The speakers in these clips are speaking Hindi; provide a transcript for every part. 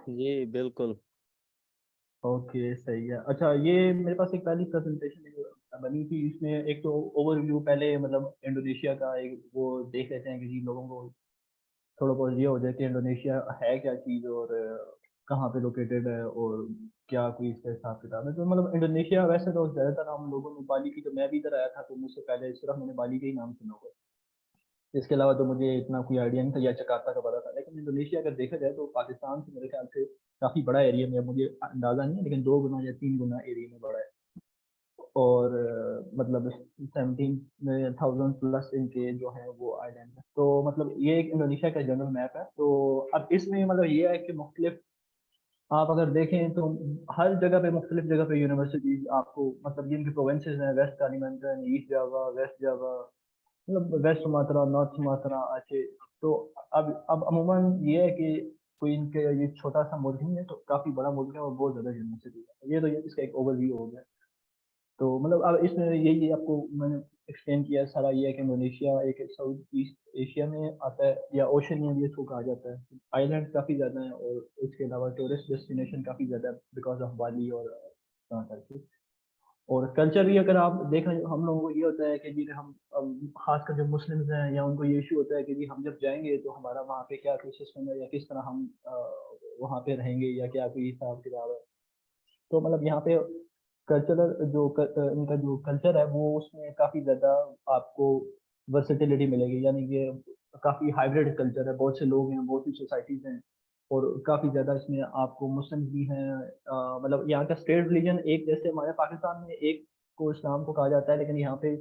जी, बिल्कुल। ओके, सही है। अच्छा, ये मेरे पास एक पहली प्रेजेंटेशन बनी थी, इसमें एक तो ओवरव्यू पहले मतलब इंडोनेशिया का एक वो देख लेते हैं कि जी लोगों को थोड़ा बहुत ये हो जाए कि इंडोनेशिया है क्या चीज़, और कहाँ पे लोकेटेड है, और क्या कोई इसका हिसाब किताब है। तो मतलब इंडोनेशिया वैसे तो ज़्यादातर हम लोगों ने बाली की, जब मैं भी इधर आया था तो मुझसे पहले सिर्फ मैंने बाली का ही नाम सुना हुआ है। इसके अलावा तो मुझे इतना कोई आइडिया नहीं था, या जकार्ता का पता था। लेकिन इंडोनेशिया अगर देखा जाए तो पाकिस्तान से मेरे ख्याल से काफ़ी बड़ा एरिया में, मुझे अंदाज़ा नहीं है लेकिन 2 गुना या 3 गुना एरिया में बड़ा है। और मतलब 17,000 प्लस इनके जो है वो आइलैंड है। तो मतलब ये एक इंडोनेशिया का जनरल मैप है। तो अब इसमें मतलब ये है कि मुख्तलिफ, आप अगर देखें तो हर जगह पे, मुख्तलिफ जगह पे यूनिवर्सिटीज आपको, मतलब जिनके प्रोविंसेस हैं, वेस्ट कालीमंडन, ईस्ट जावा, वेस्ट जावा, मतलब वेस्ट सुमात्रा, नॉर्थ सुमात्रा, आचे। तो अब अमूमन ये है कि कोई इनके, ये छोटा सा मुल्क नहीं है, तो काफी बड़ा मुल्क है और बहुत ज्यादा यूनिवर्सिटी है। ये तो ये इसका एक ओवरव्यू हो गया। तो मतलब अब इसमें यही आपको मैंने एक्सप्लेन किया सारा, ये है कि इंडोनेशिया एक साउथ ईस्ट एशिया में आता है, या ओशनियन भी इसको कहा जाता है। आइलैंड काफ़ी ज़्यादा है, और इसके अलावा टूरिस्ट डेस्टिनेशन काफ़ी ज़्यादा है बिकॉज ऑफ बाली और वहाँ करके। और कल्चर भी अगर आप देखें, हम लोगों को ये होता है कि जी हम खासकर जो मुस्लिम्स हैं, या उनको ये इशू होता है कि जी हम जब जाएंगे तो हमारा वहाँ पे क्या कोई सिस्टम है, या किस तरह हम वहाँ पे रहेंगे, या क्या कोई हिसाब किताब है। तो मतलब यहाँ पे कल्चरल इनका जो कल्चर है वो, उसमें काफ़ी ज़्यादा आपको वर्सेटिलिटी मिलेगी, यानी कि काफ़ी हाइब्रिड कल्चर है। बहुत से लोग हैं, बहुत सी सोसाइटीज़ हैं, और काफ़ी ज़्यादा इसमें आपको मुस्लिम भी हैं। मतलब यहाँ का स्टेट रिलीजन एक, जैसे हमारे पाकिस्तान में एक को इस्लाम को कहा जाता है, लेकिन यहाँ पे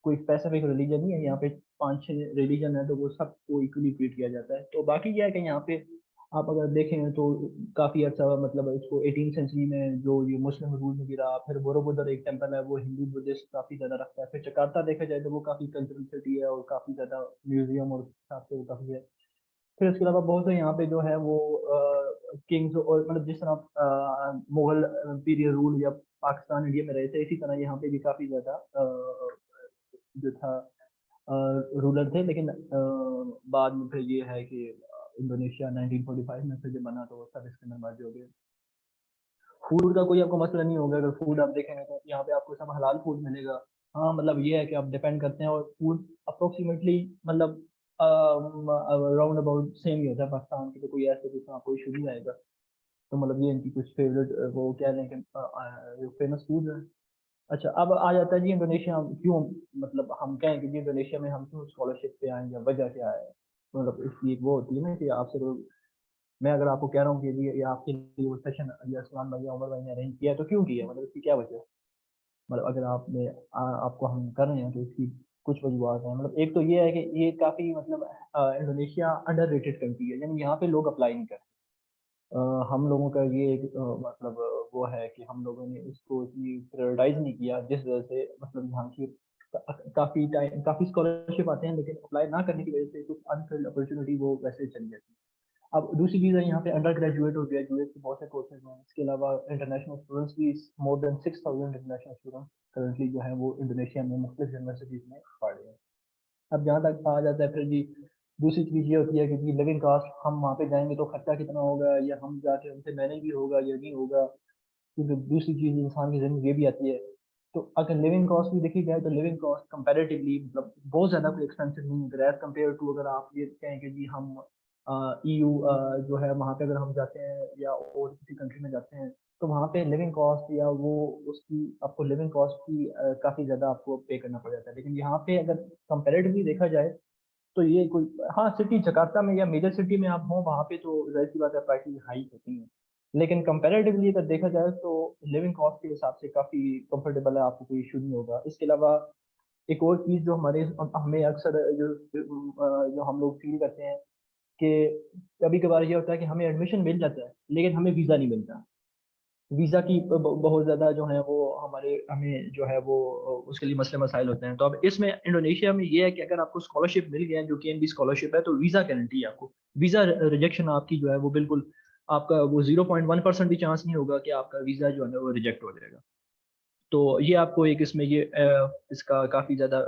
कोई स्पेसिफिक रिलीजन नहीं है। यहाँ पे 5-6 रिलीजन है, तो वो सबको इक्वली ट्रीट किया जाता है। तो बाकी क्या है कि यहाँ पे आप अगर देखें तो काफ़ी अच्छा, मतलब इसको 18th सेंचुरी में जो ये मुस्लिम रूल में गिरा, फिर बोरोबुदर एक टेम्पल है, वो हिंदू बुद्धिस्ट काफ़ी ज़्यादा रखता है। फिर जकार्ता देखा जाए तो वो काफ़ी कल्चरल सिटी है, और काफ़ी ज़्यादा म्यूजियम और हिसाब से वो काफ़ी है। फिर इसके अलावा बहुत से यहाँ पे जो है वो किंग्स, और मतलब जिस तरह मुगल पीरियड रूल या पाकिस्तान इंडिया में रहे थे, इसी तरह यहाँ पे भी काफ़ी ज़्यादा जो था रूलर थे। लेकिन बाद में फिर ये है कि इंडोनेशिया 1945 में फिर जब बना तो सब इसके अंदर मर्ज हो गए। फूड का कोई आपको मसला नहीं होगा। अगर फूड आप देखेंगे तो यहाँ पे आपको सब हलाल फूड मिलेगा। हाँ, मतलब ये है कि आप डिपेंड करते हैं, और फूड अप्रोक्सीमेटली मतलब राउंड अबाउट सेम ही होता है पाकिस्तान की। तो कोई ऐसे कुछ आपको इशू नहीं आएगा। तो मतलब ये इनकी कुछ फेवरेट वो क्या लें कि फेमस फूड है। अच्छा, अब आ जाता है जी इंडोनेशिया। हम क्यों, मतलब हम कहें कि जी इंडोनेशिया में हम क्यों स्कॉलरशिप पे आए, या वजह क्या है। मतलब इसकी एक वो होती है ना कि आपसे मैं अगर आपको कह रहा हूँ कि ये आपके लिए वो सेशन या सलमान भाई या उमर भाई ने अरेंज किया है, तो क्यों किया, मतलब इसकी क्या वजह है। मतलब अगर आपको हम कर रहे हैं तो इसकी कुछ वजूहत हैं। मतलब एक तो ये है कि ये काफ़ी मतलब इंडोनेशिया अंडर रेटेड कंट्री है, यानी यहाँ पे लोग अप्लाई नहीं करते। हम लोगों का ये एक मतलब वो है कि हम लोगों ने इसको इतनी प्रायोरिटाइज नहीं किया, जिस वजह से मतलब यहाँ की काफ़ी स्कॉलरशिप आते हैं, लेकिन अप्लाई ना करने की वजह से कुछ अनफिल्ड अपॉर्चुनिटी वो वैसे चली जाती है। अब दूसरी चीज़ है, यहाँ पे अंडर ग्रेजुएट और ग्रेजुएट के बहुत से कोर्सेज हैं। इसके अलावा इंटरनेशनल स्टूडेंट्स भी, more than 6,000 international student currently जो है वो इंडोनेशिया में मुख्तलिफ यूनिवर्सिटीज़ में पढ़ रहे हैं। अब जहाँ तक कहा जाता है फिर जी, दूसरी चीज़ ये होती है कि जी लिविंग कास्ट, हम वहाँ पे जाएंगे तो खर्चा कितना होगा, या हम जाके उनसे मैनेज भी होगा या नहीं होगा। क्योंकि दूसरी चीज़ इंसान की ज़िंदगी ये भी आती है। तो अगर लिविंग कॉस्ट भी देखी जाए तो लिविंग कॉस्ट कंपैरेटिवली मतलब बहुत ज़्यादा कोई एक्सपेंसिव नहीं है, एज कम्पेयर टू अगर आप ये कहें कि जी हम EU जो है वहाँ पे अगर हम जाते हैं, या और किसी कंट्री में जाते हैं, तो वहाँ पे लिविंग कॉस्ट या वो उसकी आपको लिविंग कॉस्ट की काफ़ी ज़्यादा आपको पे करना पड़ जाता है। लेकिन यहाँ पे अगर कंपैरेटिवली देखा जाए तो ये कोई, हाँ सिटी जकार्ता में या मेजर सिटी में आप हो, वहाँ पे तो जाहिर सी बात है प्राइसेस हाई होती हैं। लेकिन कंपैरेटिवली अगर देखा जाए तो लिविंग कॉस्ट के हिसाब से काफ़ी कंफर्टेबल है, आपको कोई इशू नहीं होगा। इसके अलावा एक और चीज़ जो हमारे हमें अक्सर जो हम लोग फील करते हैं कि कभी कभार ये होता है कि हमें एडमिशन मिल जाता है लेकिन हमें वीज़ा नहीं मिलता। वीज़ा की बहुत ज़्यादा जो है वो हमारे हमें जो है वो उसके लिए मसले मसाइल होते हैं। तो अब इसमें इंडोनेशिया में ये है कि अगर आपको स्कॉलरशिप मिल गया, जो KNB स्कॉलरशिप है, तो वीज़ा गारंटी है आपको। वीज़ा रिजेक्शन आपकी जो है वो बिल्कुल, आपका वो 0.1% भी चांस नहीं होगा कि आपका वीज़ा जो है ना वो रिजेक्ट हो जाएगा। तो ये आपको एक इसमें ये इसका काफ़ी ज़्यादा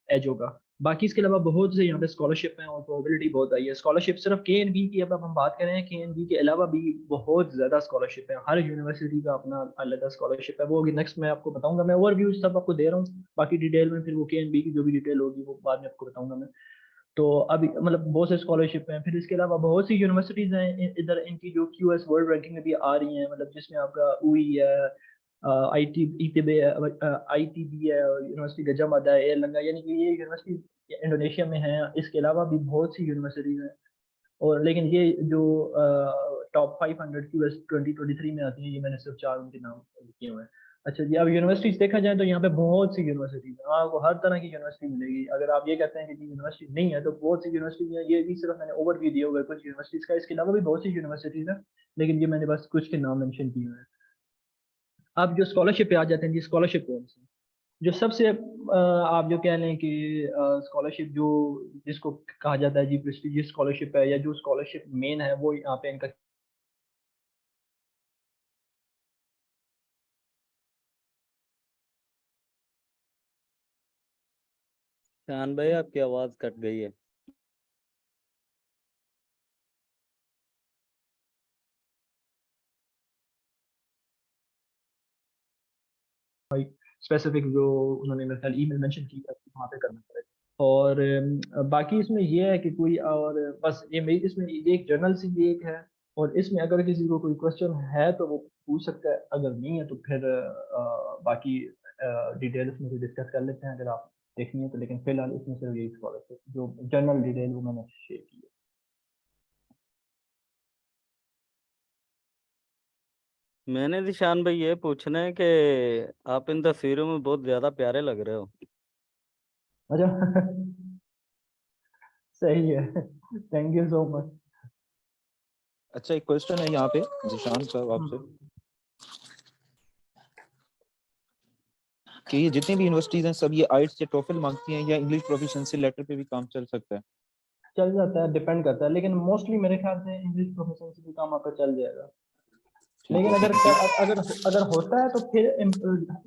एज होगा। बाकी इसके अलावा बहुत से यहाँ पे स्कॉलरशिप हैं और प्रोबेबिलिटी बहुत आई है। स्कॉलरशिप सिर्फ KNV की अब हम बात करें, KNV के अलावा भी बहुत ज़्यादा स्कॉलरशिप है, हर यूनिवर्सिटी का अपना अलग स्कॉलरशिप है। वो नेक्स्ट मैं आपको बताऊंगा, मैं ओवरव्यू सब आपको दे रहा हूँ, बाकी डिटेल में फिर वो KNV की जो भी डिटेल होगी वो बाद में आपको बताऊंगा मैं। तो अभी मतलब बहुत से स्कॉलरशिप हैं। फिर इसके अलावा बहुत सी यूनिवर्सिटीज़ हैं इधर, इनकी जो QS वर्ल्ड रैंकिंग में भी आ रही हैं, मतलब जिसमें आपका UI है, ITB है, यूनिवर्सिटी गजा मादा है, एयरलंगा, यानी कि ये यूनिवर्सिटी इंडोनेशिया में है। इसके अलावा भी बहुत सी यूनिवर्सिटीज़ हैं। और लेकिन ये जो टॉप 500 QS 2023 में आती हैं, ये मैंने सिर्फ 4 उनके नाम किए हुए हैं। अच्छा जी, अब यूनिवर्सिटीज देखा जाए तो यहाँ पे बहुत सी यूनिवर्सिटीज हैं, आपको हर तरह की यूनिवर्सिटी मिलेगी। अगर आप ये कहते हैं कि जी यूनिवर्सिटी नहीं है, तो बहुत सी यूनिवर्सिटी है। ये भी सिर्फ मैंने ओवरव्यू दिया हुआ है कुछ यूनिवर्सिटीज का, इसके अलावा भी बहुत सी यूनिवर्सिटीज हैं, लेकिन ये मैंने बस कुछ के नाम मेंशन किए हुए हैं। अब जो स्कॉलरशिप पे आ जाते हैं जी, स्कॉलरशिप कौन सी जो सबसे आप जो कह लें कि स्कॉलरशिप जो जिसको कहा जाता है जी प्रेस्टिजियस स्कॉलरशिप है, या जो स्कॉलरशिप मेन है, वो यहाँ पे इनका। शान भाई आपकी आवाज कट गई है। स्पेसिफिक जो उन्होंने मेरे ख्याल ईमेल मेंशन की है, वहाँ पे करना पड़ेगा। और बाकी इसमें ये है कि कोई और बस ये मेरी इसमें ये एक जर्नल सी ये एक है। और इसमें अगर किसी को कोई क्वेश्चन है तो वो पूछ सकता है, अगर नहीं है तो फिर बाकी डिटेल्स में डिस्कस कर लेते हैं अगर आप देखनी है तो। लेकिन फिलहाल इसमें सिर्फ यही स्कॉलरशिप जो जनरल डिटेल वो मैंने शेयर की है। मैंने निशान भाई ये पूछना है कि आप इन तस्वीरों में बहुत ज्यादा प्यारे लग रहे हो। अच्छा सही है, थैंक यू सो मच। अच्छा, एक क्वेश्चन है यहाँ पे जिशान साहब आपसे कि ये जितनी भी यूनिवर्सिटीज हैं सब ये आइट्स या टोफल मांगती हैं, या इंग्लिश प्रोफिशिएंसी लेटर पे भी काम चल सकता है? चल जाता है, डिपेंड करता है, लेकिन मोस्टली मेरे ख्याल से इंग्लिश प्रोफेशन से भी काम आपका चल जाएगा। ठीक लेकिन है, अगर थैंक यू। अगर अगर होता है तो फिर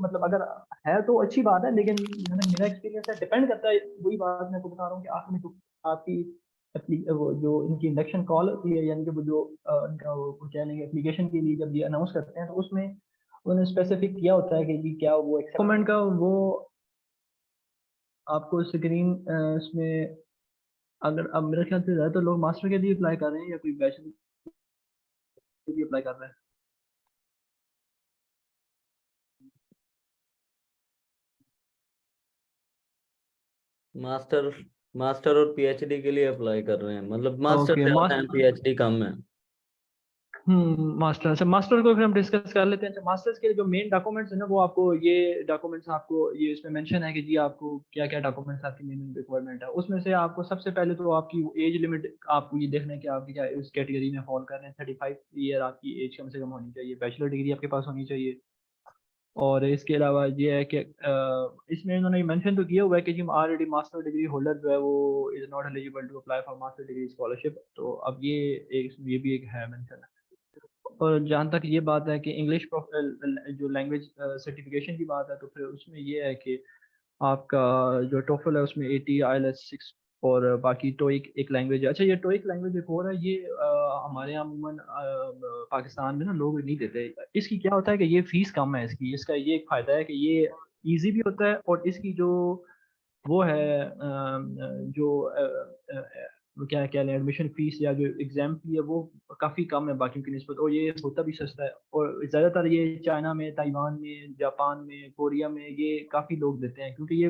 मतलब अगर है तो अच्छी बात है, लेकिन मेरा एक्सपीरियंस है, डिपेंड करता है। वही बात मैं आपको बता रहा हूँ कि आपने तो आपकी वो जो इनकी इंडक्शन कॉल होती है, यानी कि वो जो इनका वो कह लेंगे एप्लीकेशन के लिए जब ये अनाउंस करते हैं, तो उसमें उन्होंने स्पेसिफिक किया होता है कि जी क्या वो डॉक्यूमेंट का वो आपको स्क्रीन इसमें, अगर अब मेरे ख्याल से ज़्यादातर लोग मास्टर के लिए अप्लाई कर रहे हैं या कोई बैचलर के लिए अप्लाई कर रहे हैं। मास्टर मास्टर और PhD के लिए अप्लाई कर रहे हैं, मतलब मास्टर ओके ज्यादा है, मास्टर। PhD कम है। मास्टर से मास्टर को फिर हम डिस्कस कर लेते हैं। अच्छा, मास्टर्स के जो मेन डॉक्यूमेंट्स है ना, वो आपको ये डॉक्यूमेंट्स आपको ये इसमें मेंशन है कि जी आपको क्या क्या डॉक्यूमेंट्स आपकी मेन रिक्वायरमेंट है। उसमें से आपको सबसे पहले तो आपकी एज लिमिट आपको ये देखना है कि आपकी क्या इस कैटेगरी में फॉल कर रहे हैं। 35 ईयर आपकी एज कम से कम होनी चाहिए, बैचलर डिग्री आपके पास होनी चाहिए। और इसके अलावा ये है कि इसमें इन्होंने मेंशन तो किया हुआ है कि जी ऑलरेडी मास्टर डिग्री होल्डर जो है वो is not eligible to apply for master degree scholarship. तो अब ये भी एक है मेंशन। और जहाँ तक ये बात है कि इंग्लिश जो लैंग्वेज सर्टिफिकेशन की बात है, तो फिर उसमें ये है कि आपका जो टोफल है उसमें 80, IELTS 6, और बाकी टोइक एक लैंग्वेज है। अच्छा, ये टोइक लैंग्वेज एक और है, ये हमारे यहाँ अमूमन पाकिस्तान में ना लोग नहीं देते। इसकी क्या होता है कि ये फीस कम है इसकी, इसका ये एक फ़ायदा है कि ये इजी भी होता है, और इसकी जो वो है जो वो क्या क्या लें एडमिशन फीस या जो एग्जाम फी है वो काफ़ी कम है बाकियों की निस्बत, और ये होता भी सस्ता है। और ज़्यादातर ये चाइना में, ताइवान में, जापान में, कोरिया में ये काफ़ी लोग देते हैं, क्योंकि ये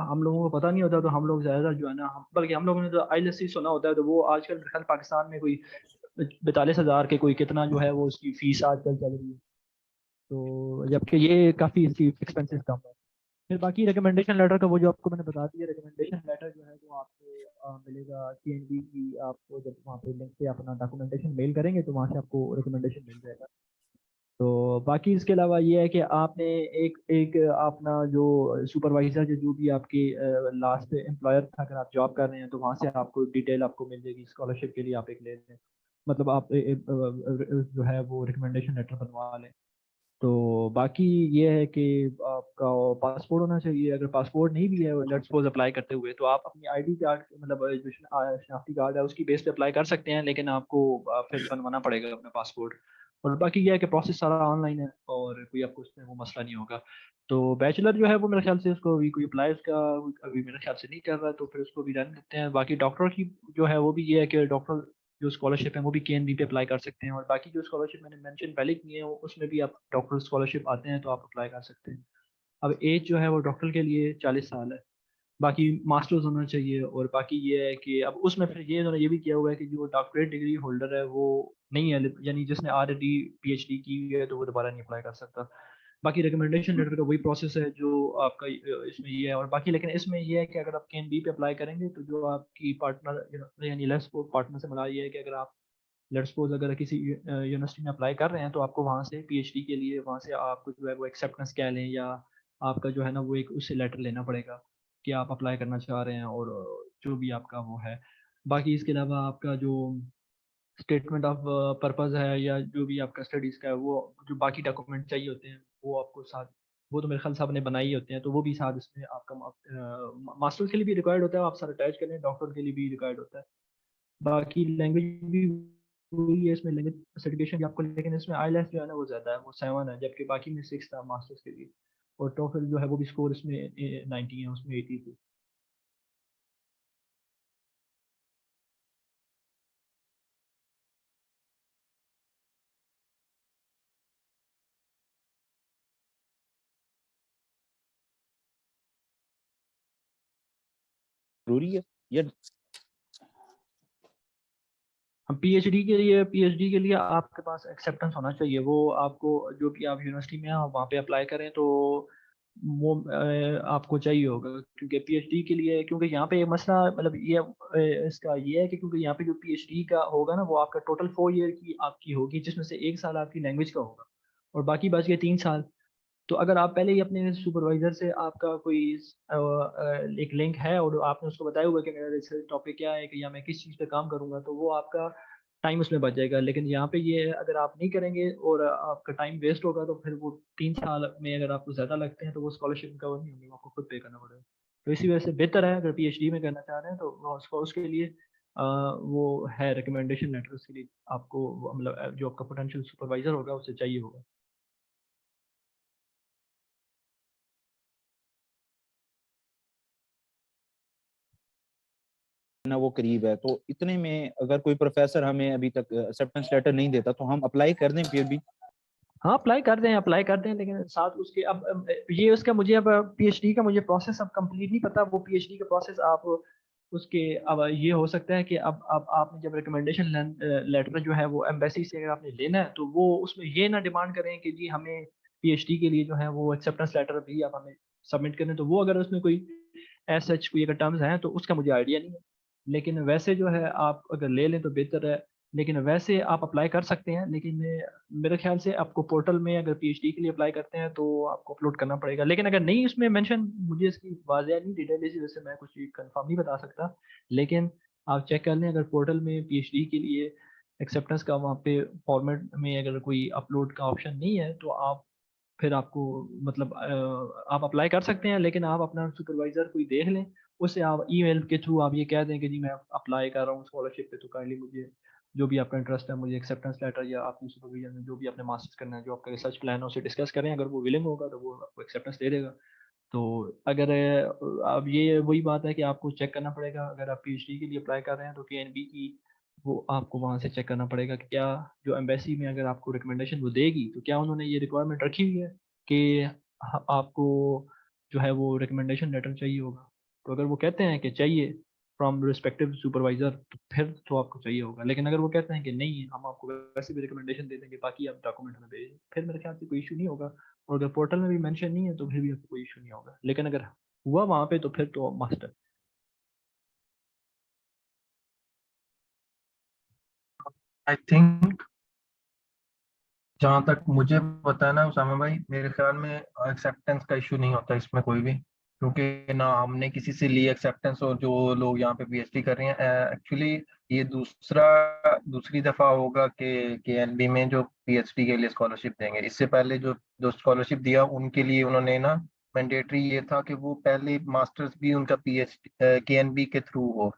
हम लोगों को पता नहीं होता, तो हम लोग ज़्यादातर जो है ना बल्कि हम लोगों ने तो IELTS सुना होता है, तो वो आजकल मेरे ख्याल पाकिस्तान में कोई 42,000 के कोई कितना जो है वो उसकी फीस आजकल चल रही है। तो जबकि ये काफ़ी इसकी एक्सपेंसेस कम है। फिर बाकी रिकमेंडेशन लेटर का वो जो आपको मैंने बता दिया, रिकमेंडेशन लेटर जो है वो आपको मिलेगा TNB की। आपको जब वहाँ पे लिंक से अपना डॉक्यूमेंटेशन मेल करेंगे तो वहाँ से आपको रिकमेंडेशन मिल जाएगा। तो बाकी इसके अलावा ये है कि आपने एक एक अपना जो सुपरवाइजर जो भी आपके लास्ट एम्प्लॉयर था, अगर आप जॉब कर रहे हैं तो वहाँ से आपको डिटेल आपको मिल जाएगी स्कॉलरशिप के लिए। आप एक ले लें, मतलब आप जो है वो रिकमेंडेशन लेटर बनवा लें। तो बाकी ये है कि आपका पासपोर्ट होना चाहिए। अगर पासपोर्ट नहीं भी है लेट्स सपोज अप्लाई करते हुए, तो आप अपनी आईडी कार्ड मतलब जो शनाख्ती कार्ड है उसकी बेस पे अप्लाई कर सकते हैं, लेकिन आपको फिर बनवाना पड़ेगा अपना पासपोर्ट। और बाकी ये है कि प्रोसेस सारा ऑनलाइन है और कोई आपको उसमें वो मसला नहीं होगा। तो बैचलर जो है वो मेरे ख्याल से उसको अभी कोई अप्लाई उसका अभी मेरे ख्याल से नहीं कर रहा है, तो फिर उसको भी रहने देते हैं। बाकी डॉक्टर की जो है वो भी ये है कि डॉक्टर जो स्कॉलरशिप है वो भी केएनबी पे अप्लाई कर सकते हैं। और बाकी जो स्कॉलरशिप मैंने मेंशन पहले की है उसमें भी आप डॉक्टर स्कॉलरशिप आते हैं तो आप अप्लाई कर सकते हैं। अब एज जो है वो डॉक्टर के लिए 40 साल है। बाकी मास्टर्स होना चाहिए। और बाकी ये है कि अब उसमें फिर ये इन्होंने ये भी किया हुआ है कि जो डॉक्टरेट डिग्री होल्डर है वो नहीं है, यानी जिसने ऑलरेडी पीएचडी की हुई है तो वो दोबारा नहीं अप्लाई कर सकता। बाकी रिकमेंडेशन लेटर का वही प्रोसेस है जो आपका इसमें ये है। और बाकी लेकिन इसमें ये है कि अगर आप केएनबी पे अप्लाई करेंगे तो जो आपकी पार्टनर यानी लेट्स पार्टनर से मिला ये है कि अगर आप लेट्स सपोज अगर किसी यूनिवर्सिटी में अप्लाई कर रहे हैं तो आपको वहाँ से पीएचडी के लिए वहाँ से आपको जो है वो एक्सेप्टेंस कह लें या आपका जो है ना वो एक उससे लेटर लेना पड़ेगा कि आप अप्लाई करना चाह रहे हैं और जो भी आपका वो है। बाकी इसके अलावा आपका जो स्टेटमेंट ऑफ पर्पस है या जो भी आपका स्टडीज़ का है वो जो बाकी डॉक्यूमेंट चाहिए होते हैं वो आपको साथ, वो तो मेरे ख्याल साहब ने बनाए ही होते हैं, तो वो भी साथ इसमें आपका मास्टर्स के लिए भी रिक्वायर्ड होता है, आप सारा अटैच करें। डॉक्टर के लिए भी रिक्वायर्ड होता है। बाकी लैंग्वेज भी वही है, इसमें लैंग्वेज सर्टिफिकेशन भी आपको, लेकिन इसमें आईएलटीएस जो है ना वो ज़्यादा है, वो 7 है, जबकि बाकी में 6 था मास्टर्स के लिए। और टोफल जो है वो भी स्कोर इसमें 90 है, उसमें 80 थी। जरूरी है या हम पीएचडी के लिए आपके पास एक्सेप्टेंस होना चाहिए। वो आपको जो भी आप यूनिवर्सिटी में आप वहाँ पे अप्लाई करें तो वो आपको चाहिए होगा, क्योंकि पीएचडी के लिए, क्योंकि यहाँ पे ये मसला मतलब ये इसका ये है कि क्योंकि यहाँ पे जो पीएचडी का होगा ना वो आपका टोटल 4 ईयर की आपकी होगी, जिसमें से 1 साल आपकी लैंग्वेज का होगा और बाकी बच गए 3 साल। तो अगर आप पहले ही अपने सुपरवाइजर से आपका कोई एक लिंक है और आपने उसको बताया हुआ है कि मेरा रिसर्च टॉपिक क्या है कि या मैं किस चीज़ पे काम करूंगा, तो वो आपका टाइम उसमें बच जाएगा। लेकिन यहाँ पे ये है, अगर आप नहीं करेंगे और आपका टाइम वेस्ट होगा तो फिर वो 3 साल में अगर आपको ज़्यादा लगते हैं तो वो स्कॉलरशिप कवर नहीं होंगे, वो आपको खुद पे करना पड़ेगा। तो इसी वजह से बेहतर है अगर पीएचडी में करना चाह रहे हैं तो उसको उसके लिए वो है रिकमेंडेशन लेटर, उसके लिए आपको मतलब जो आपका पोटेंशियल सुपरवाइजर होगा उससे चाहिए होगा। ना वो करीब है, तो इतने में अगर कोई प्रोफेसर हमें अभी तक एक्सेप्टेंस लेटर नहीं देता तो हम अप्लाई कर दें फिर भी? हाँ अप्लाई कर दें, लेकिन साथ उसके अब ये उसका मुझे अब पीएचडी का मुझे प्रोसेस अब कंप्लीट नहीं पता। वो पीएचडी का प्रोसेस आप उसके अब ये हो सकता है कि अब आपने जब रिकमेंडेशन लेटर जो है वो एम्बेसी से अगर आपने लेना है तो वो उसमें ये ना डिमांड करें कि जी हमें पीएचडी के लिए जो है वो एक्सेप्टेंस लेटर भी आप हमें सबमिट करें। तो वो अगर उसमें कोई एज सच कोई अगर टर्म्स हैं तो उसका मुझे आइडिया नहीं है। लेकिन वैसे जो है आप अगर ले लें तो बेहतर है। लेकिन वैसे आप अप्लाई कर सकते हैं, लेकिन मेरे ख्याल से आपको पोर्टल में अगर पीएचडी के लिए अप्लाई करते हैं तो आपको अपलोड करना पड़ेगा। लेकिन अगर नहीं उसमें मेंशन, मुझे इसकी वाज़ेह नहीं डिटेल, इसी वजह से मैं कुछ कंफर्म नहीं बता सकता। लेकिन आप चेक कर लें, अगर पोर्टल में पीएचडी के लिए एक्सेप्टेंस का वहाँ पे फॉर्मेट में अगर कोई अपलोड का ऑप्शन नहीं है तो आप फिर आपको मतलब आप अप्लाई कर सकते हैं। लेकिन आप अपना सुपरवाइजर कोई देख लें, उससे आप ईमेल के थ्रू आप ये कह दें कि जी मैं अप्लाई कर रहा हूँ स्कॉलरशिप पे, तो काइंडली मुझे जो भी आपका इंटरेस्ट है मुझे एक्सेप्टेंस लेटर या आपकी सुपरविजन में जो भी आपने मास्टर्स करना है जो आपका रिसर्च प्लान है उसे डिस्कस करें। अगर वो विलिंग होगा तो वो आपको एक्सेप्टेंस दे देगा। तो अगर अब ये वही बात है कि आपको चेक करना पड़ेगा, अगर आप पीएचडी के लिए अप्लाई कर रहे हैं तो केएनबी की वो आपको वहाँ से चेक करना पड़ेगा कि क्या जो एम्बेसी में अगर आपको रिकमेंडेशन वो देगी तो क्या उन्होंने ये रिक्वायरमेंट रखी हुई है कि आपको जो है वो रिकमेंडेशन लेटर चाहिए होगा। तो अगर वो कहते हैं कि चाहिए फ्रॉम रिस्पेक्टिव सुपरवाइजर तो फिर तो आपको चाहिए होगा। लेकिन अगर वो कहते हैं कि नहीं हम आपको वैसे भी रिकमेंडेशन दे देंगे बाकी आप डॉक्यूमेंट में भेजें, फिर मेरे ख्याल से कोई इशू नहीं होगा। और अगर पोर्टल में भी मेंशन नहीं है तो फिर भी आपको कोई इशू नहीं होगा। लेकिन अगर हुआ वहाँ पे तो फिर तो मस्ट है। आई थिंक जहाँ तक मुझे पता है ना उसामा भाई, मेरे ख्याल में एक्सेप्टेंस का इशू नहीं होता इसमें कोई भी। क्योंकि ना हमने किसी से ली एक्सेप्टेंस, और जो लोग यहाँ पे पीएचडी कर रहे हैं एक्चुअली ये दूसरी दफा होगा कि केएनबी में जो पीएचडी के लिए स्कॉलरशिप देंगे। इससे पहले जो जो स्कॉलरशिप दिया उनके लिए उन्होंने ना मैंडेटरी ये था कि वो पहले मास्टर्स भी उनका पीएचडी केएनबी के थ्रू हो।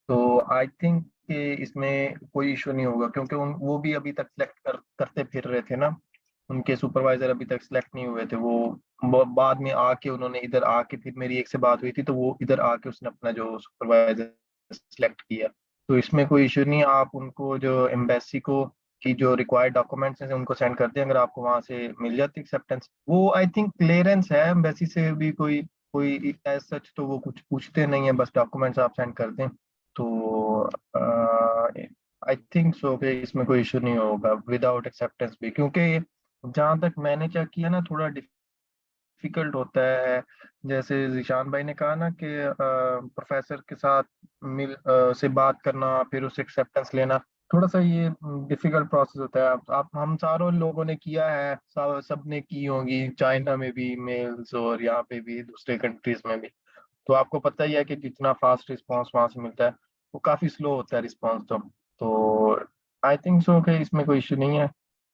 तो आई थिंक कि इसमें कोई इशू नहीं होगा, क्योंकि वो भी अभी तक सिलेक्ट करते फिर रहे थे ना। उनके सुपरवाइजर अभी तक सिलेक्ट नहीं हुए थे। वो बाद में आके उन्होंने इधर आके, फिर मेरी एक से बात हुई थी तो वो इधर आके उसने अपना जो सुपरवाइजर सिलेक्ट किया। तो इसमें कोई इशू नहीं है। आप उनको जो एम्बेसी को की जो रिक्वायर्ड डॉक्यूमेंट्स हैं उनको सेंड कर दें, अगर आपको वहां से मिल जाती एक्सेप्टेंस। वो आई थिंक क्लियरेंस है एम्बेसी से भी, कोई कोई एज सच तो वो कुछ पूछते नहीं है, बस डॉक्यूमेंट्स आप सेंड कर दें। तो आई थिंक सो कि इसमें कोई इशू नहीं होगा विदाउट एक्सेप्टेंस भी, क्योंकि जहाँ तक मैंने चेक किया ना थोड़ा डिफिकल्ट होता है। जैसे जिशान भाई ने कहा ना कि प्रोफेसर के साथ से बात करना, फिर उससे एक्सेप्टेंस लेना, थोड़ा सा ये डिफिकल्ट प्रोसेस होता है। आप हम सारों लोगों ने किया है, सब ने की होंगी, चाइना में भी मेल्स और यहाँ पे भी दूसरे कंट्रीज में भी। तो आपको पता ही है कि जितना फास्ट रिस्पांस वहां से मिलता है वो काफी स्लो होता है रिस्पांस। तो आई थिंक सो कि इसमें कोई इशू नहीं है।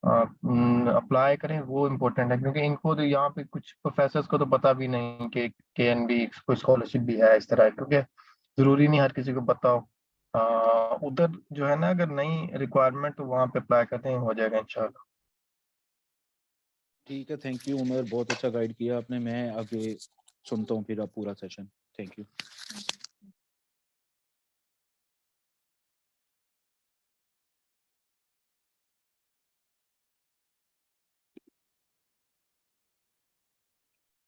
अप्लाई करें वो इम्पोर्टेंट है, क्योंकि इनको तो यहाँ पे कुछ प्रोफेसर्स को तो पता भी नहीं कि केएनबी कोई स्कॉलरशिप भी है इस तरह, क्योंकि जरूरी नहीं हर किसी को पता हो। उधर जो है ना, अगर नई रिक्वायरमेंट तो वहाँ पे अप्लाई करते हैं, हो जाएगा इंशाल्लाह। ठीक है, थैंक यू उमर, बहुत अच्छा गाइड किया आपने। मैं आगे सुनता हूँ फिर आप पूरा सेशन। Thank you.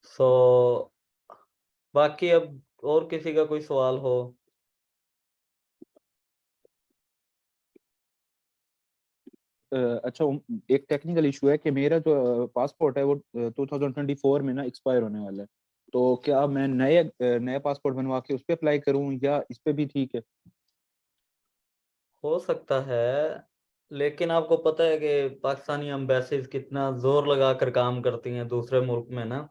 सो बाकी अब और किसी का कोई सवाल हो? अच्छा, एक टेक्निकल इशू है कि मेरा जो पासपोर्ट है वो 2024 में ना एक्सपायर होने वाला है। तो क्या मैं नया पासपोर्ट बनवा के उस पर अप्लाई करूं या इस पे भी ठीक है? हो सकता है, लेकिन आपको पता है कि पाकिस्तानी एम्बेसीज कितना जोर लगाकर काम करती हैं दूसरे मुल्क में ना।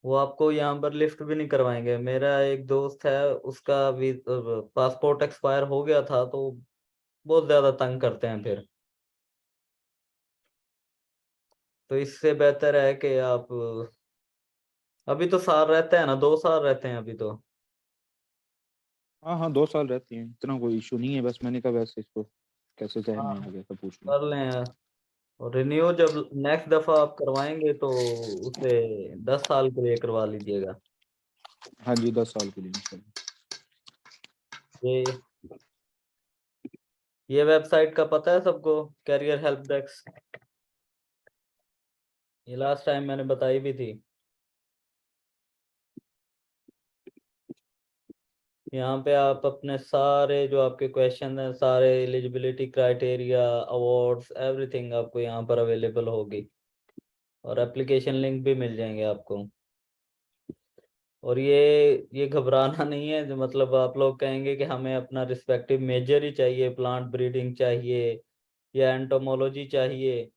वो आपको यहाँ पर लिफ्ट भी नहीं करवाएंगे। मेरा एक दोस्त है, उसका भी पासपोर्ट एक्सपायर हो गया था, तो बहुत ज्यादा तंग करते हैं फिर। तो इससे बेहतर है कि आप अभी तो साल रहते हैं ना, 2 साल रहते हैं अभी तो। हाँ हाँ, 2 साल रहती हैं, इतना कोई इशू नहीं है। बस मैंने कहा वैसे इसको कैसे जहन हाँ, में आ गया था पूछ लूं। कर लें। और रिन्यू जब नेक्स्ट दफा आप करवाएंगे तो उसे 10 साल के लिए करवा लीजिएगा। हाँ जी, 10 साल के लिए इंशाल्लाह। ये ये वेबसाइट का पता है सबको, कैरियर हेल्प डेस्क। ये लास्ट टाइम मैंने बताई भी थी। यहाँ पे आप अपने सारे जो आपके क्वेश्चन हैं, सारे एलिजिबिलिटी क्राइटेरिया, अवार्ड्स, एवरीथिंग आपको यहाँ पर अवेलेबल होगी। और एप्लीकेशन लिंक भी मिल जाएंगे आपको। और ये घबराना नहीं है। जो मतलब आप लोग कहेंगे कि हमें अपना रिस्पेक्टिव मेजर ही चाहिए, प्लांट ब्रीडिंग चाहिए या एंटोमोलॉजी चाहिए,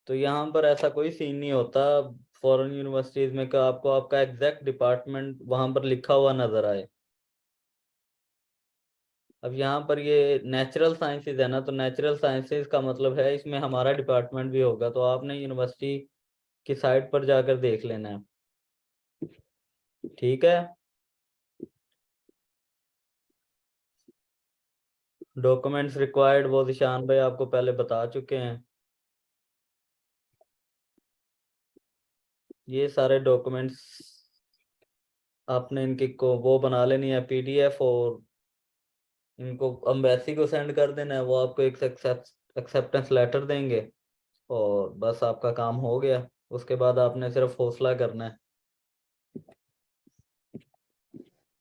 तो यहाँ पर ऐसा कोई सीन नहीं होता। फॉरेन यूनिवर्सिटीज में का आपको आपका एग्जैक्ट डिपार्टमेंट वहां पर लिखा हुआ नजर आए। अब यहाँ पर ये नेचुरल साइंसेज है ना, तो नेचुरल साइंसेज का मतलब है इसमें हमारा डिपार्टमेंट भी होगा। तो आपने यूनिवर्सिटी की साइट पर जाकर देख लेना है। ठीक है। डॉक्यूमेंट्स रिक्वायर्ड वो निशान भाई आपको पहले बता चुके हैं। ये सारे डॉक्यूमेंट्स आपने इनकी को वो बना लेनी है पीडीएफ, और इनको अम्बेसी को सेंड कर देना है। वो आपको एक एक्सेप्टेंस लेटर देंगे और बस आपका काम हो गया। उसके बाद आपने सिर्फ हौसला करना है।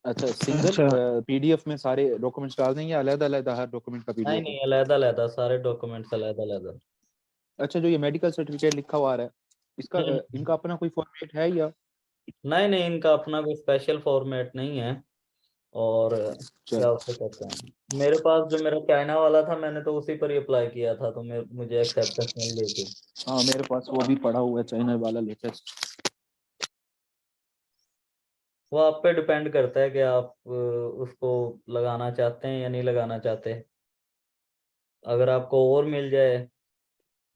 अच्छा, सिंगल पीडीएफ में सारे डॉक्यूमेंट्स डाल देंगे या अलग अलग हर डॉक्यूमेंट का नहीं पीडीएफ हो? नहीं, अलग अलग सारे डॉक्यूमेंट्स अलग अलग। अच्छा, जो ये मेडिकल सर्टिफिकेट लिखा हुआ आ रहा है, इसका इनका अपना कोई फॉर्मेट है या? नहीं नहीं, इनका अपना कोई स्पेशल फॉर्मेट नहीं है। और क्या चल, उसको कहते हैं, मेरे पास जो मेरा चाइना वाला था, मैंने तो उसी पर ही अप्लाई किया था, तो मुझे एक्सेप्टेंस मिल गई थी। हाँ मेरे पास वो भी पड़ा हुआ है, चाइना वाला लेटेस्ट। वो आप पे डिपेंड करता है कि आप उसको लगाना चाहते हैं या नहीं लगाना चाहते। अगर आपको और मिल जाए,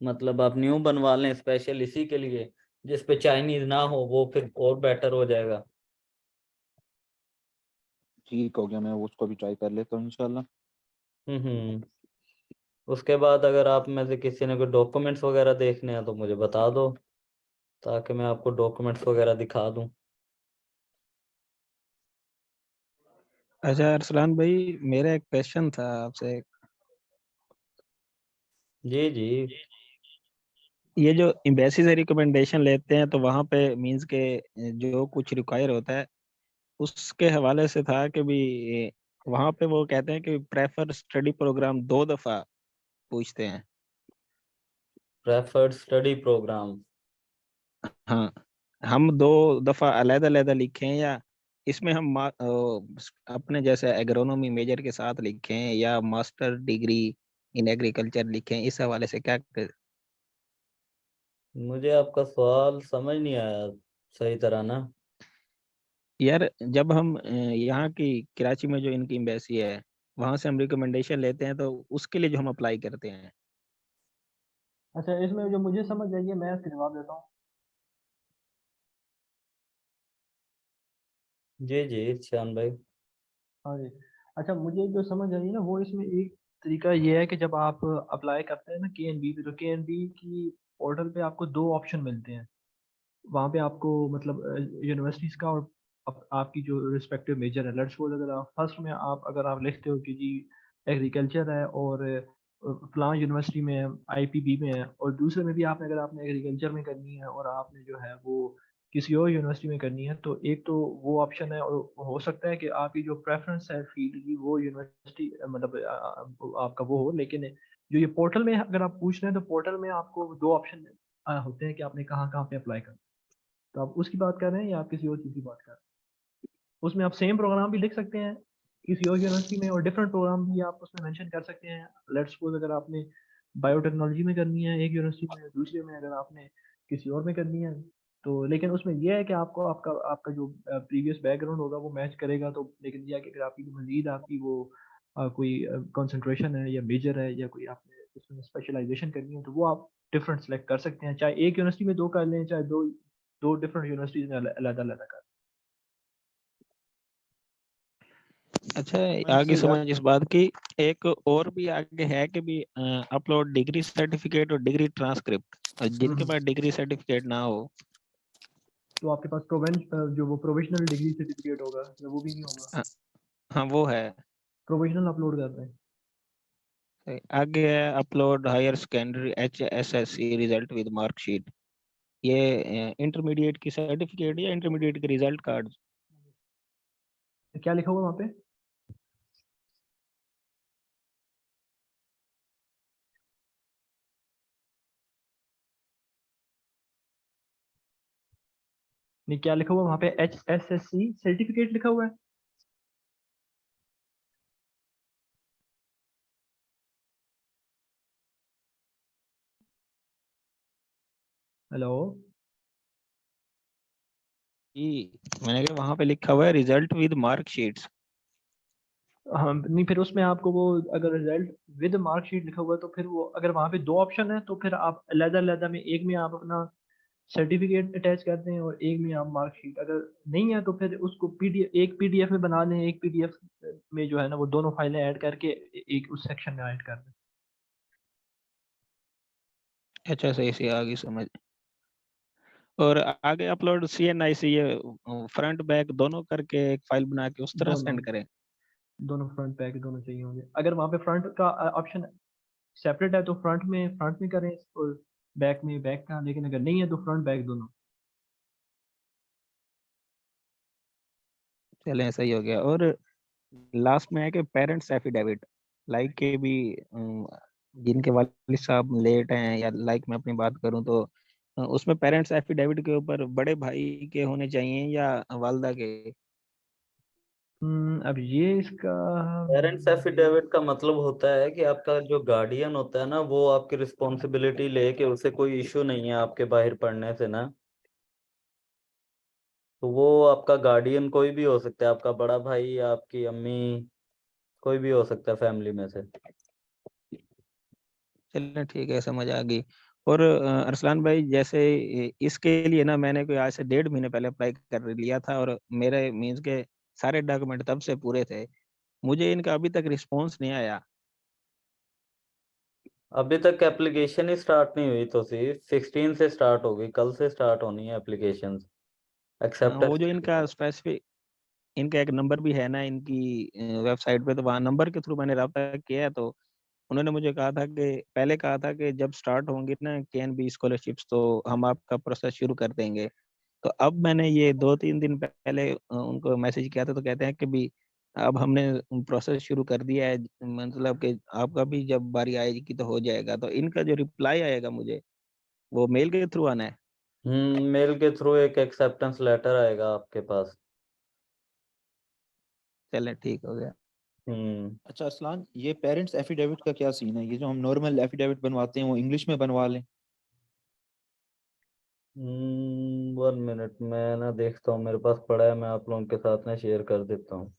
मतलब आप न्यू बनवा लें स्पेशल इसी के लिए, जिस पे चाइनीज ना हो, वो फिर और बेटर हो जाएगा। ठीक हो गया, मैं उसको भी ट्राई कर लेता हूँ इंशाल्लाह। हम्म। उसके बाद अगर आप में से किसी ने कोई डॉक्यूमेंट्स वगैरह देखने हैं तो मुझे बता दो, ताकि मैं आपको डॉक्यूमेंट्स वगैरह दिखा दूं। अच्छा अरसलान भाई, मेरा एक क्वेश्चन था आपसे। जी जी। ये जो एम्बेसी से रिकमेंडेशन लेते हैं तो वहाँ पे मींस के जो कुछ रिक्वायर होता है उसके हवाले से था कि भी वहाँ पे वो कहते हैं कि प्रेफर स्टडी प्रोग्राम 2 दफा पूछते हैं। Preferred study programme. हाँ, हम 2 दफा अलग-अलग लिखें या इसमें हम अपने जैसे एग्रोनॉमी मेजर के साथ लिखें या मास्टर डिग्री इन एग्रीकल्चर लिखें, इस हवाले से क्या मुझे आपका सवाल समझ नहीं आया सही तरह ना। यार, जब हम यहाँ की कराची में जो इनकी एम्बेसी है वहां से हम रिकमेंडेशन लेते हैं तो उसके लिए जो हम अप्लाई करते हैं। अच्छा, इसमें जो मुझे समझ आई है मैं इसका जवाब देता हूँ। जी जी शान भाई। हाँ जी। अच्छा, मुझे जो समझ आई ना वो इसमें एक तरीका ये है कि जब आप अप्लाई करते हैं ना KNB पे, तो KNB की पोर्टल पे आपको 2 ऑप्शन मिलते हैं। वहाँ पे आपको मतलब यूनिवर्सिटीज़ का और आपकी जो रिस्पेक्टिव मेजर है। लेट्स सपोज अगर आप फर्स्ट में अगर आप लिखते हो कि जी एग्रीकल्चर है और फलां यूनिवर्सिटी में है, IPB में है, और दूसरे में भी आपने अगर आपने एग्रीकल्चर में करनी है और आपने जो है वो किसी और यूनिवर्सिटी में करनी है, तो एक तो वो ऑप्शन है। और हो सकता है कि आपकी जो प्रेफरेंस है फील्ड की वो यूनिवर्सिटी मतलब आपका वो हो, लेकिन जो ये पोर्टल में अगर आप पूछ रहे हैं तो पोर्टल में आपको 2 ऑप्शन होते हैं कि आपने कहाँ कहाँ पे अप्लाई करना है। तो आप उसकी बात कर रहे हैं या आप किसी और चीज़ की बात कर रहे हैं? उसमें आप सेम प्रोग्राम भी लिख सकते हैं किसी और यूनिवर्सिटी में, और डिफरेंट प्रोग्राम भी आप उसमें मेंशन कर सकते हैं। लेट्स सपोज अगर आपने बायोटेक्नोलॉजी में करनी है एक यूनिवर्सिटी में, दूसरे में अगर आपने किसी और में करनी है, तो लेकिन उसमें यह है कि आपको आपका आपका जो प्रीवियस बैकग्राउंड होगा वो मैच करेगा। तो लेकिन यह है कि अगर आपकी मजीद आपकी वो कोई कंसंट्रेशन है या मेजर है या कोई आपने उसमें स्पेशलाइजेशन करनी है, तो वो आप डिफरेंट सेलेक्ट कर सकते हैं। चाहे एक यूनिवर्सिटी में 2 कर लें, चाहे दो दो डिफरेंट यूनिवर्सिटीज में अलग अलग कर। अच्छा, समझ आगे से यार। समझ इस बात की एक और भी आगे है कि भी अपलोड डिग्री सर्टिफिकेट और डिग्री ट्रांसक्रिप्ट, और जिनके पास डिग्री सर्टिफिकेट ना हो तो आपके पास जो वो प्रोविजनल डिग्री सर्टिफिकेट होगा या वो भी नहीं होगा? अ, हाँ वो है। प्रोविजनल अपलोड कर रहे हैं। आगे है upload higher secondary HSSC result with marksheet. ये इंटरमीडिएट की सर्टिफिकेट या इंटरमीडिएट के रिजल्ट कार्ड। क्या लिखा हुआ वहाँ पे? नहीं, क्या लिखा हुआ वहाँ पे? HSSC सर्टिफिकेट लिखा हुआ है। हेलो। मैंने कहा वहां पे लिखा हुआ है रिजल्ट विद मार्कशीट्स। हाँ, नहीं फिर उसमें आपको वो अगर रिजल्ट विद मार्कशीट लिखा हुआ है तो फिर वो अगर वहाँ पे 2 ऑप्शन है तो फिर आप अलग अलग में एक में आप अपना सर्टिफिकेट अटैच करते हैं और एक में आप मार्कशीट। अगर नहीं है तो फिर उसको PDF एक PDF में बना लें, एक PDF में जो है ना वो दोनों फाइलें ऐड करके एक उस सेक्शन में ऐड कर दें। अच्छा, सही से आगे समझ। और आगे अपलोड CNIC ये फ्रंट बैक दोनों करके एक फाइल बना के उस तरह दोनों सेंड करें। दोनों फ्रंट बैक दोनों चाहिए होंगे। अगर वहाँ पे फ्रंट का ऑप्शन सेपरेट है तो फ्रंट में करें और बैक में बैक का, लेकिन अगर नहीं है तो फ्रंट बैक दोनों। चलें, सही हो गया। और लास्ट में है कि पेरेंट्स एफिडेविट, लाइक के भी जिनके वालिद साहब लेट हैं, या लाइक मैं अपनी बात करूं तो उसमें पेरेंट्स एफिडेविट के ऊपर बड़े भाई के होने चाहिए या वालदा के। अब ये इसका पेरेंट्स एफिडेविट का मतलब होता है कि आपका जो गार्डियन होता है ना, वो आपकी रिस्पॉन्सिबिलिटी ले कि उसे कोई इशू नहीं है आपके बाहर पढ़ने से ना, तो वो आपका गार्डियन कोई भी हो सकता है, आपका बड़ा भाई या आपकी अम्मी, कोई भी हो सकता है फैमिली में से। चलिए ठीक है, समझ आ गई। और अरसलान भाई, जैसे इसके लिए ना मैंने कोई आज से 1.5 महीने पहले अप्लाई कर लिया था, और मेरे मीन्स के सारे डॉक्यूमेंट तब से पूरे थे। मुझे इनका अभी तक रिस्पॉन्स नहीं आया। अभी तक एप्लीकेशन ही स्टार्ट नहीं हुई, तो सी 16 से स्टार्ट होगी, कल से स्टार्ट होनी है एप्लीकेशन। वो एक्सेप्टेंस। जो इनका स्पेसिफिक, इनका एक नंबर भी है ना इनकी वेबसाइट पे, तो वहाँ नंबर के थ्रू मैंने रब्ता किया है। तो उन्होंने मुझे कहा था कि पहले कहा था कि जब स्टार्ट होंगी ना KNB स्कॉलरशिप्स तो हम आपका प्रोसेस शुरू कर देंगे। तो अब मैंने ये 2-3 दिन पहले उनको मैसेज किया था, तो कहते हैं कि भी अब हमने प्रोसेस शुरू कर दिया है, मतलब कि आपका भी जब बारी आएगी तो हो जाएगा। तो इनका जो रिप्लाई आएगा मुझे, वो मेल के थ्रू आना है? मेल के थ्रू एक एक्सेप्टेंस लेटर आएगा आपके पास। चले ठीक हो गया। हम्म अच्छा अरसलान, ये पेरेंट्स एफिडेविट का क्या सीन है? ये जो हम नॉर्मल एफिडेविट बनवाते हैं वो इंग्लिश में बनवा लें? 1 मिनट, मैं ना देखता हूँ, मेरे पास पड़ा है, मैं आप लोगों के साथ ना शेयर कर देता हूँ।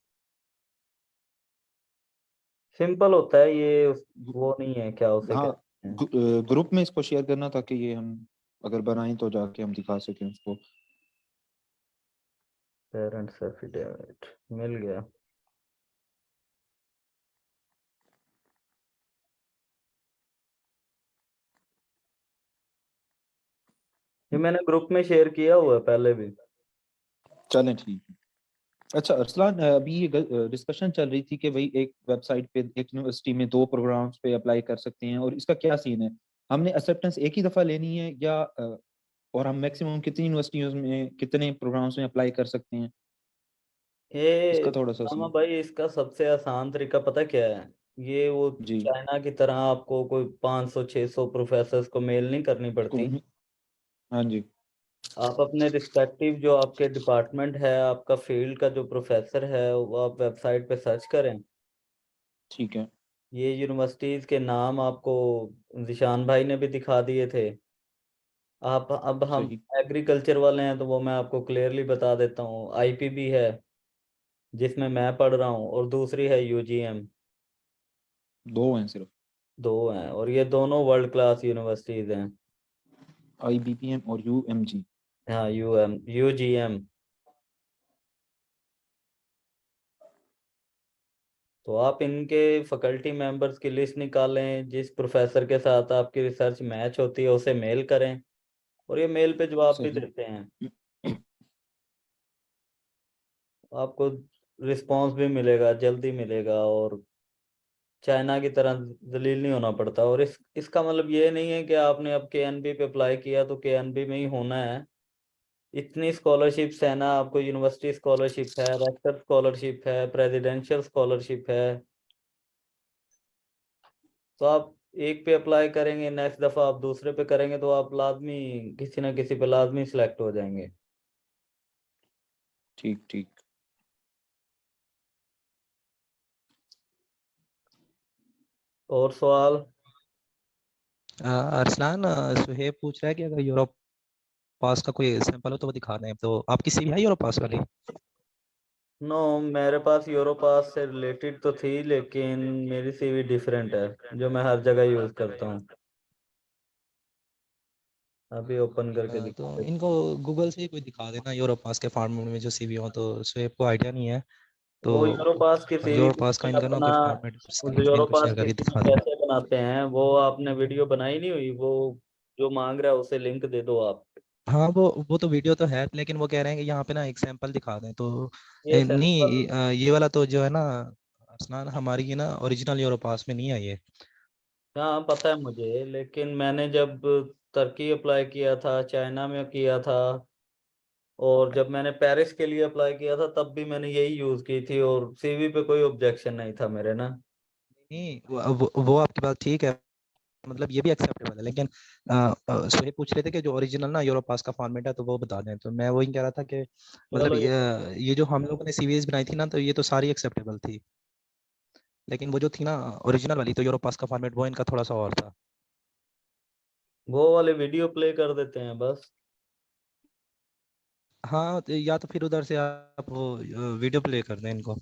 सिंपल होता है ये, वो नहीं है, क्या उसे हाँ, कहते हैं। ग्रुप में इसको शेयर करना ताकि ये हम अगर बनाएं तो जाके हम दिखा सकें उसको। पेरेंट्स एफिडेविट मिल गया। ये मैंने ग्रुप में शेयर किया हुआ है पहले भी। चलें ठीक है। अच्छा अरसलान, अभी ये डिस्कशन चल रही थी कि भाई एक वेबसाइट पे एक यूनिवर्सिटी में 2 प्रोग्राम्स पे अप्लाई कर सकते हैं, और इसका क्या सीन है? हमने एक्सेप्टेंस एक ही दफ़ा लेनी है या और हम मैक्सिमम कितनी यूनिवर्सिटियों में कितने प्रोग्राम्स में अप्लाई कर सकते हैं? ये इसका थोड़ा सा मामा सीन। भाई, इसका सबसे आसान तरीका पता क्या है? ये वो जी। चाइना की तरह आपको कोई 500-600 प्रोफेसर्स को मेल नहीं करनी पड़ती। हाँ जी। आप अपने रिस्पेक्टिव जो आपके डिपार्टमेंट है, आपका फील्ड का जो प्रोफेसर है, वो आप वेबसाइट पे सर्च करें। ठीक है। ये यूनिवर्सिटीज के नाम आपको जिशान भाई ने भी दिखा दिए थे। आप अब हम सही। एग्रीकल्चर वाले हैं, तो वो मैं आपको क्लियरली बता देता हूँ। आईपीबी है जिसमें मैं पढ़ रहा हूँ, और दूसरी है यूजीएम। 2 हैं सिर्फ? दो हैं, और ये दोनों वर्ल्ड क्लास यूनिवर्सिटीज हैं। IBPM और UMG? हाँ, यूजीएम। तो आप इनके फैकल्टी मेंबर्स की लिस्ट निकालें, जिस प्रोफेसर के साथ आपकी रिसर्च मैच होती है उसे मेल करें, और ये मेल पे जवाब भी सही। देते हैं। आपको रिस्पांस भी मिलेगा, जल्दी मिलेगा, और चाइना की तरह जलील नहीं होना पड़ता। और इसका मतलब ये नहीं है कि आपने अब केएनबी पे अप्लाई किया तो केएनबी में ही होना है। इतनी स्कॉलरशिप्स है ना, आपको यूनिवर्सिटी स्कॉलरशिप है, रेक्टर स्कॉलरशिप है, प्रेसिडेंशियल स्कॉलरशिप है। तो आप एक पे अप्लाई करेंगे, नेक्स्ट दफ़ा आप दूसरे पे करेंगे, तो आप लाजमी किसी ना किसी पे लाजमी सिलेक्ट हो जाएंगे। ठीक ठीक। और सवाल? अरसलान, सुहेब पूछ रहा है कि अगर यूरोप पास का कोई सैंपल हो तो वो दिखा दें। तो आपकी सीवी है यूरोप पास वाली? नो, मेरे पास यूरोपास से रिलेटेड तो थी, लेकिन मेरी सीवी डिफरेंट है जो मैं हर जगह यूज़ करता हूँ। अभी ओपन करके तो दिखा देता इनको गूगल से ही कोई दिखा देना यूरोप पास के फॉर्मेट में जो सीवी हो। तो सुहेब को आइडिया नहीं है, हूँ। वो तो यूरोपास की सीवी यूरोप पास का इनका ना अपना, कोई फॉर्मेट स्क्रीन पे इनको यूरोपास शेयर की करके सीवी दिखा देना। कैसे बनाते हैं वो आपने वीडियो बनाई नहीं हुई? वो जो मांग रहा है उसे लिंक दे दो आप। हाँ, वो तो वीडियो तो है, लेकिन वो कह रहे हैं कि यहाँ पे ना एक सैंपल दिखा दें। तो ये सैंपल, नहीं, ये वाला तो जो है ना अरसलान, हमारी ये ना ओरिजिनल यूरोप पास में नहीं है ये। हाँ पता है मुझे, लेकिन मैंने जब तुर्की अप्लाई किया था, चाइना में किया था, और जब मैंने पेरिस के लिए अप्लाई किया था, तब भी मैंने यही यूज़ की थी, और सीवी पे कोई ऑब्जेक्शन नहीं था मेरे ना। नहीं, वो आपकी बात ठीक है, मतलब ये भी एक्सेप्टेबल है, लेकिन सुहेब पूछ रहे थे कि जो ओरिजिनल ना यूरोप पास का फॉर्मेट है तो वो बता दें। तो मैं वही कह रहा था कि मतलब चलो, ये जो हम लोगों ने सीवीज बनाई थी ना, तो ये तो सारी एक्सेप्टेबल थी, लेकिन वो जो थी ना ओरिजिनल वाली, तो यूरोप पास का फॉर्मेट वो इनका थोड़ा सा और था। वो वाले वीडियो प्ले कर देते हैं बस। हाँ तो या तो फिर उधर से आप वो वीडियो प्ले कर दें इनको।